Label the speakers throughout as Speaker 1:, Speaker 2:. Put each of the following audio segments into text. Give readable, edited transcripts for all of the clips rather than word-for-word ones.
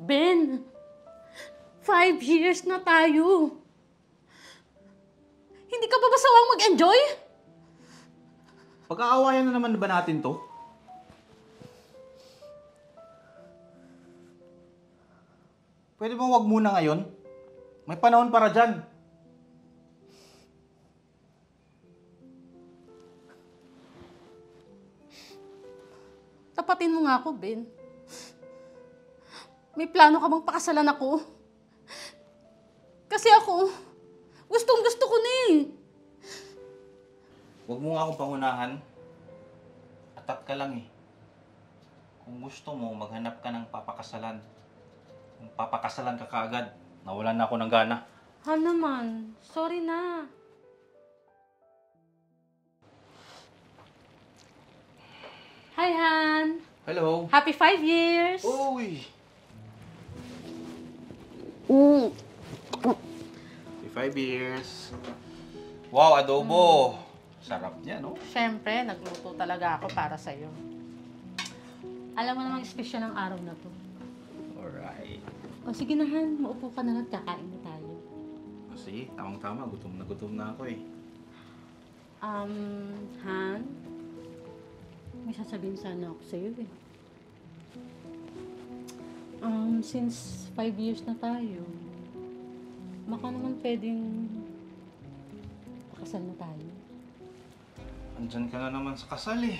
Speaker 1: Ben, 5 years na tayo. Hindi ka pa ba sawang mag-enjoy?
Speaker 2: Pag-aawayan na naman ba natin to? Pwede bang wag muna ngayon? May panahon para dyan.
Speaker 1: Tapatin mo nga ako, Ben. May plano ka bang pakasalan ako? Kasi ako, gustong-gusto ko na eh.
Speaker 2: Huwag mo nga akong pangunahan. Atat ka lang eh. Kung gusto mo, maghanap ka ng papakasalan. Kung papakasalan ka kaagad, nawalan na ako ng gana.
Speaker 1: Han naman, sorry na. Hi, Han.
Speaker 2: Hello.
Speaker 1: Happy 5 years.
Speaker 2: Uy! 5 years. Wow, adobo. Sarap niya, no?
Speaker 1: Siyempre, nagluto talaga ako para sa'yo. Alam mo namang espesyal ang araw na to.
Speaker 2: Alright.
Speaker 1: O sige na, Han. Maupo ka na lang. Kakain na tayo.
Speaker 2: Sige, tamang-tama. Gutom na ako eh.
Speaker 1: Han? May sasabihin sana ako sa'yo eh. Since 5 years na tayo, baka naman pwedeng pakasal na tayo.
Speaker 2: Andyan ka na naman sa kasal eh.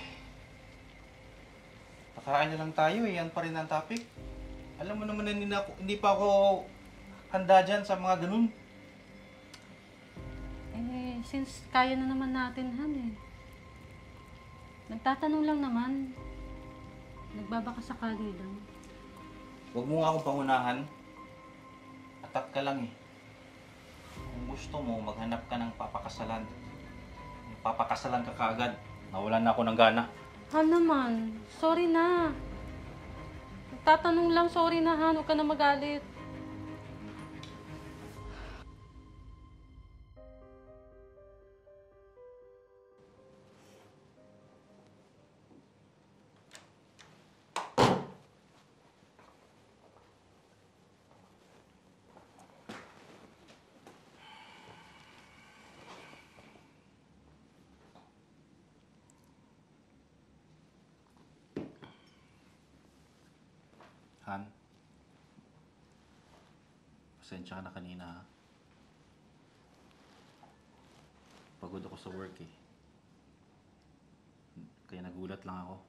Speaker 2: Pakain na lang tayo eh. Yan pa rin ang topic. Alam mo naman na hindi pa ako handa dyan sa mga ganun.
Speaker 1: Since kaya na naman natin, Han eh. Nagtatanong lang naman. Nagbabaka sakali lang.
Speaker 2: Huwag mo nga akong pangunahan. Atat ka lang eh. Kung gusto mo, maghanap ka ng papakasalan. Kung papakasalan ka kaagad, nawalan na ako ng gana.
Speaker 1: Han naman, sorry na. Nagtatanong lang, sorry na Han. Huwag ka na magalit.
Speaker 2: Han, pasensya ka na kanina ha. Pagod ako sa work eh. Kaya nagulat lang ako.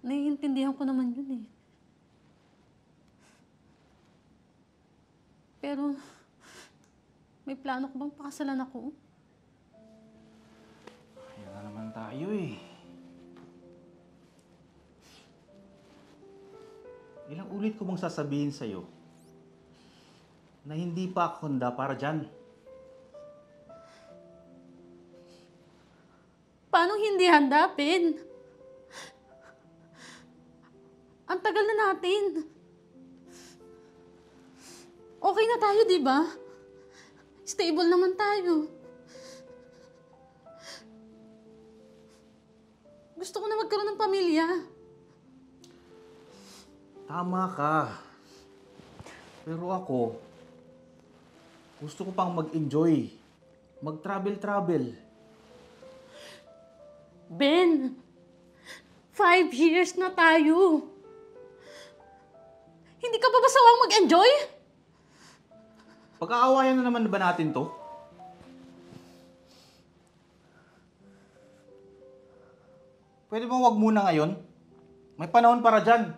Speaker 1: Naiintindihan ko naman yun eh. Pero, may plano ko bang pakasalan ako?
Speaker 2: Ayan na naman tayo eh. Ilang ulit ko bang sasabihin sa'yo na hindi pa ako handa para dyan?
Speaker 1: Paano hindi handa, Ben? Ang tagal na natin. Okay na tayo, di ba? Stable naman tayo. Gusto ko na magkaroon ng pamilya.
Speaker 2: Tama ka. Pero ako, gusto ko pang mag-enjoy. Mag-travel-travel.
Speaker 1: Ben, 5 years na tayo. Hindi ka pa ba sawang mag-enjoy?
Speaker 2: Pag-aawayan na naman ba natin to? Pwede bang wag muna ngayon? May panahon para dyan.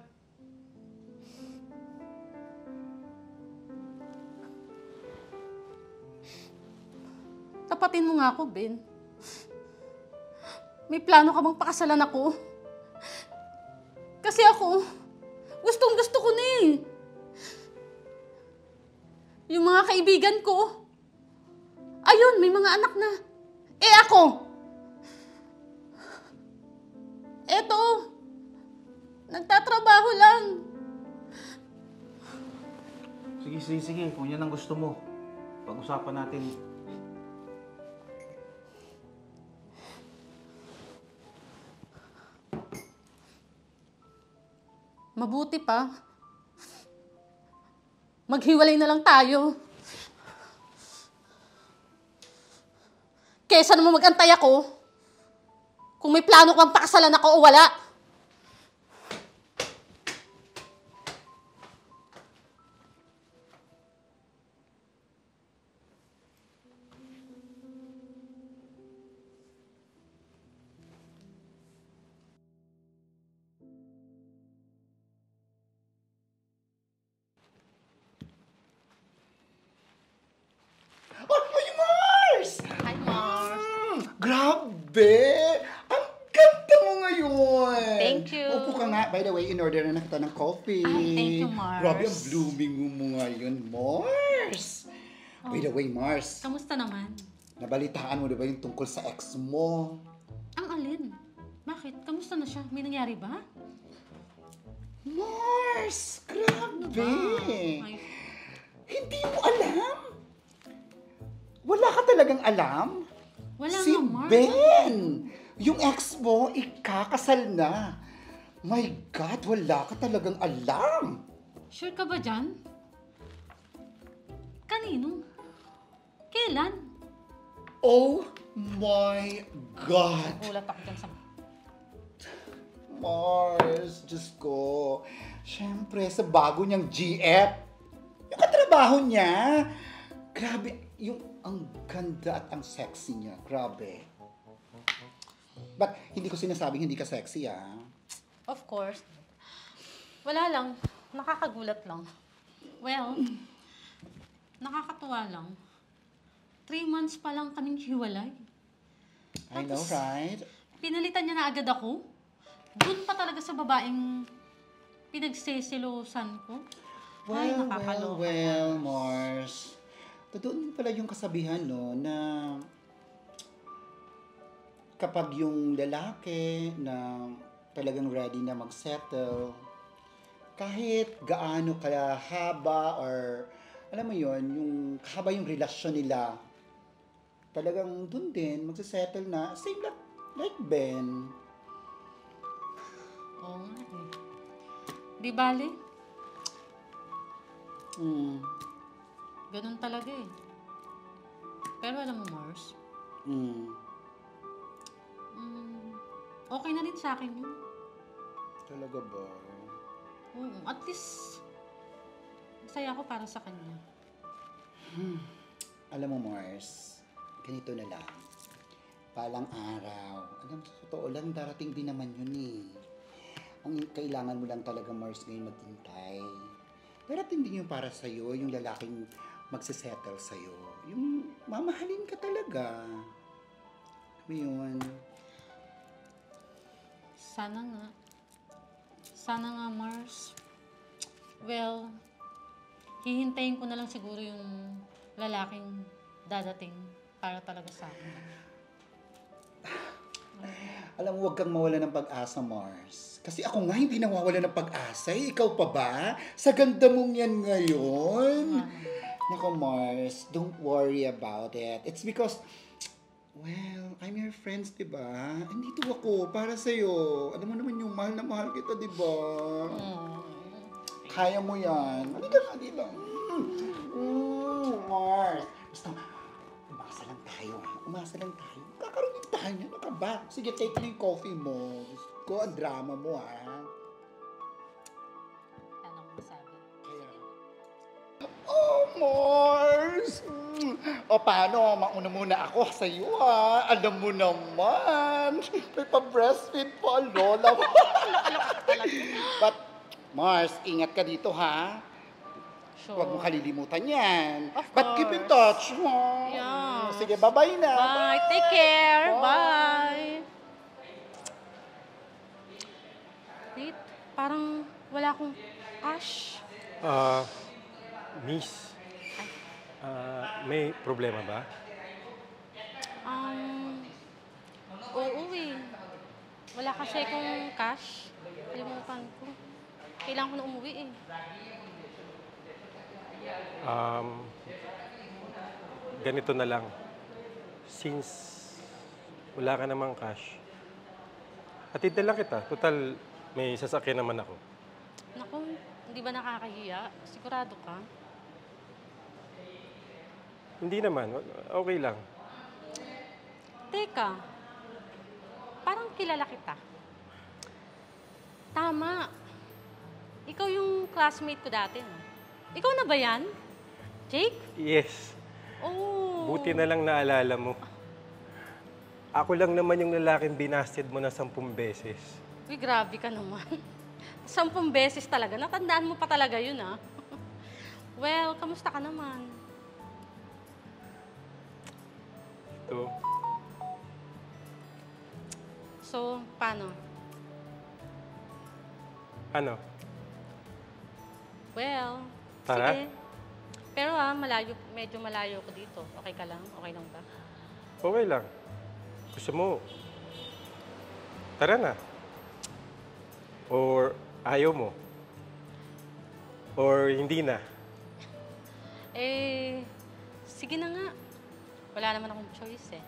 Speaker 1: Tapatin mo nga ako, Ben. May plano ka bang pakasalan ako? Kasi ako, gustong-gusto ko na eh. Yung mga kaibigan ko, ayun, may mga anak na. Eh ako, eto, nagtatrabaho lang.
Speaker 2: Sige. Kung yan ang gusto mo, pag-usapan natin.
Speaker 1: Mabuti pa. Maghiwalay na lang tayo. Kesa naman mag-antay ako. Kung may plano kang pakasalan ako o wala.
Speaker 3: Ay, Mars!
Speaker 1: Hi, Mars.
Speaker 3: Grabe! Ang ganda mo ngayon!
Speaker 1: Thank you.
Speaker 3: Upo ka nga. By the way, in-order na kita ng coffee.
Speaker 1: Thank you, Mars.
Speaker 3: Grabe, ang blooming mo ngayon, Mars! By the way, Mars,
Speaker 1: Kamusta naman?
Speaker 3: nabalitaan mo ba yung tungkol sa ex mo?
Speaker 1: Ang alin? Bakit? Kamusta na siya? May nangyari ba?
Speaker 3: Mars! Grabe!
Speaker 1: Ay,
Speaker 3: Hindi mo alam? Wala ka talagang alam?
Speaker 1: wala
Speaker 3: Si
Speaker 1: nga, Mars.
Speaker 3: Ben! Yung ex mo, ikakasal na. My God, wala ka talagang alam.
Speaker 1: Sure ka ba dyan? Kanino? Kailan?
Speaker 3: Oh my God!
Speaker 1: Ulat ako dyan sa...
Speaker 3: Mars, Diyos ko. Siyempre, sa bago niyang GF. Yung katrabaho niya. Grabe, yung ang ganda at ang sexy niya. Grabe. But hindi ko sinasabing hindi ka sexy, ah.
Speaker 1: Of course. Wala lang. Nakakagulat lang. Well, nakakatuwa lang. 3 months pa lang kaming hiwalay.
Speaker 3: I know, right?
Speaker 1: Pinalitan niya na agad ako. Doon pa talaga sa babaeng pinagsisilosan ko. Ay, nakakaloka.
Speaker 3: Well, Mars. Totoo din pala yung kasabihan, no, na kapag yung lalaki na talagang ready na mag-settle, kahit gaano kaya haba or, alam mo yon yung haba yung relasyon nila, talagang dun din, magsisettle na, same like Ben.
Speaker 1: Oo nga eh. Di bale,
Speaker 3: Mm.
Speaker 1: ganun talaga eh. Pero alam mo, Mars,
Speaker 3: Mm.
Speaker 1: okay na rin sa akin yun.
Speaker 3: Talaga ba?
Speaker 1: Oo, at least, masaya ako para sa kanya.
Speaker 3: Alam mo, Mars, ganito na lang. Palang araw. Alam mo, sa totoo lang, darating din naman yun eh. Ang kailangan mo lang talaga, Mars, ngayon maghintay. Darating din yung para sa'yo, yung lalaking magsisettle sa'yo. Yung mamahalin ka talaga. Alam mo yun?
Speaker 1: Sana nga. Sana nga, Mars. Well, hihintayin ko na lang siguro yung lalaking dadating para talaga sa akin.
Speaker 3: Alam mo, huwag kang mawala ng pag-asa, Mars. Kasi ako nga hindi nawawala ng pag-asa. Eh. Ikaw pa ba? Sa ganda mong yan ngayon. Nako, Mars, don't worry about it. It's because, well, I'm your friends, di ba? Andito ako para sa'yo. Alam mo naman yung mahal na mahal kita, di ba? Kaya mo yan. Halika nga, di ba? Mars. Basta, umasa lang tayo, ha? Umasa lang tayo. Kakaroon din tayo. Ano ka ba? Sige, take na yung coffee mo. Diyos ko, ang drama mo, ha?
Speaker 1: Ano ko masabi?
Speaker 3: Kaya... Oh, Mars! O, paano? Mauna muna ako sa iyo, ha? Alam mo naman. May pa-breastfeed po ang lola mo. But, Mars, ingat ka dito, ha?
Speaker 1: Sure.
Speaker 3: Huwag mo kalilimutan yan.
Speaker 1: Of
Speaker 3: But keep in
Speaker 1: course.
Speaker 3: touch, ha?
Speaker 1: Yeah.
Speaker 3: Sige, bye-bye na.
Speaker 1: Bye. Take care.
Speaker 3: Bye.
Speaker 1: Bye. Wait, parang wala akong cash.
Speaker 4: Miss, may problema ba?
Speaker 1: Oo eh. Wala kasi akong cash. Kalimutan ko. Kailangan ko na umuwi eh.
Speaker 4: Ganito na lang. Since wala ka namang cash, hatid na lang kita. Total, may sasakyan naman ako.
Speaker 1: Naku, hindi ba nakakahiya? Sigurado ka?
Speaker 4: Hindi naman. Okay lang.
Speaker 1: Teka, parang kilala kita. Tama. Ikaw yung classmate ko dati, no? Ikaw na ba yan? Jake?
Speaker 4: Yes.
Speaker 1: Oh.
Speaker 4: Buti na lang naalala mo. Ako lang naman yung lalaking binasted mo na 10 beses.
Speaker 1: Uy, grabe ka naman. 10 beses talaga. Natandaan mo pa talaga yun, ah. Well, kamusta ka naman?
Speaker 4: Ito.
Speaker 1: So, paano?
Speaker 4: Ano?
Speaker 1: Well,
Speaker 4: Tara.
Speaker 1: sige. Pero medyo malayo ko dito. Okay ka lang? Okay lang ba?
Speaker 4: Okay lang. Gusto mo, tara na. Or ayaw mo. Or hindi na.
Speaker 1: Eh, sige na nga. Wala naman akong choice eh.